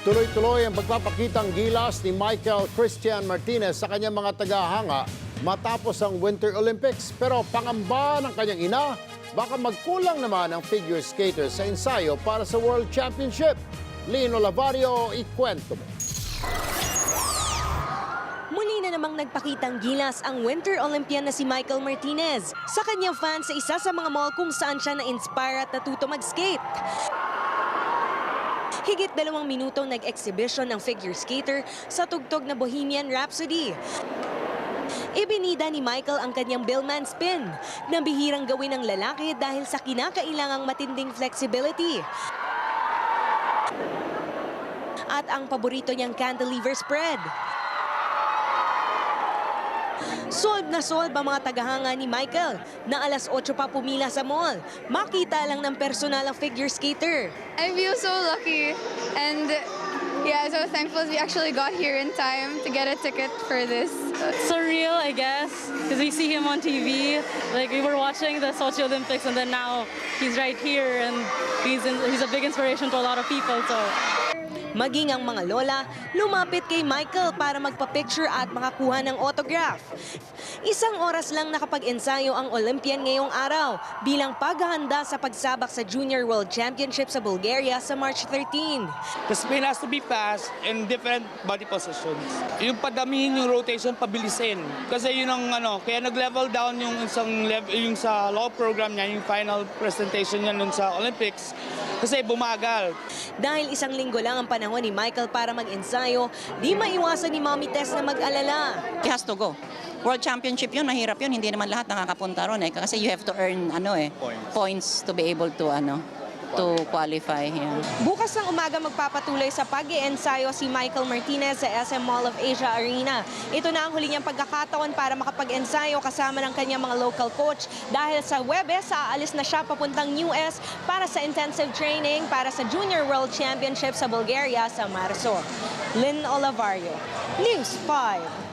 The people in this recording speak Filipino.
Tuloy-tuloy ang pagpapakitang gilas ni Michael Christian Martinez sa kanyang mga tagahanga matapos ang Winter Olympics. Pero pangamba ng kanyang ina, baka magkulang naman ang figure skater sa ensayo para sa World Championship. Lino Lavario, ikwento mo. Muli na namang nagpakitang gilas ang Winter Olympian na si Michael Martinez sa kanyang fans sa isa sa mga mall kung saan siya na-inspire at natuto mag-skate. Higit 2 minutong nag-exhibition ng figure skater sa tugtog na Bohemian Rhapsody. Ibinida ni Michael ang kanyang Billman spin na bihirang gawin ng lalaki dahil sa kinakailangang matinding flexibility. At ang paborito niyang cantilever spread. Solve na solve ang mga tagahanga ni Michael na alas 8 pa pumila sa mall. Makita lang ng personal ang figure skater. I feel so lucky and yeah, so thankful we actually got here in time to get a ticket for this. Surreal, I guess, because we see him on TV. Like we were watching the Sochi Olympics, and then now he's right here, and he's a big inspiration to a lot of people. So. Maging ang mga lola, lumapit kay Michael para magpa-picture at makakuha ng autograph. 1 oras lang nakapag-ensayo ang Olympian ngayong araw bilang paghahanda sa pagsabak sa Junior World Championship sa Bulgaria sa March 13. The spin has to be fast in different body positions. Yung padamihin yung rotation, pabilisin. Kasi yun ang kaya nag-level down yung yung sa law program niya, yung final presentation niya nun sa Olympics. Kasi bumagal. Dahil 1 linggo lang ang panahon ni Michael para mag-ensayo, di maiwasan ni Mommy Tess na mag-alala. He has to go. World Championship yun, mahirap yun. Hindi naman lahat nakakapunta ron eh. Kasi you have to earn points to be able to qualify. Yeah. Bukas ng umaga magpapatuloy sa pag-iensayo si Michael Martinez sa SM Mall of Asia Arena. Ito na ang huli niyang pagkakataon para makapag-ensayo kasama ng kanyang mga local coach dahil sa Webes, aalis na siya papuntang US para sa intensive training para sa Junior World Championship sa Bulgaria sa Marso. Lynn Olavario, News 5.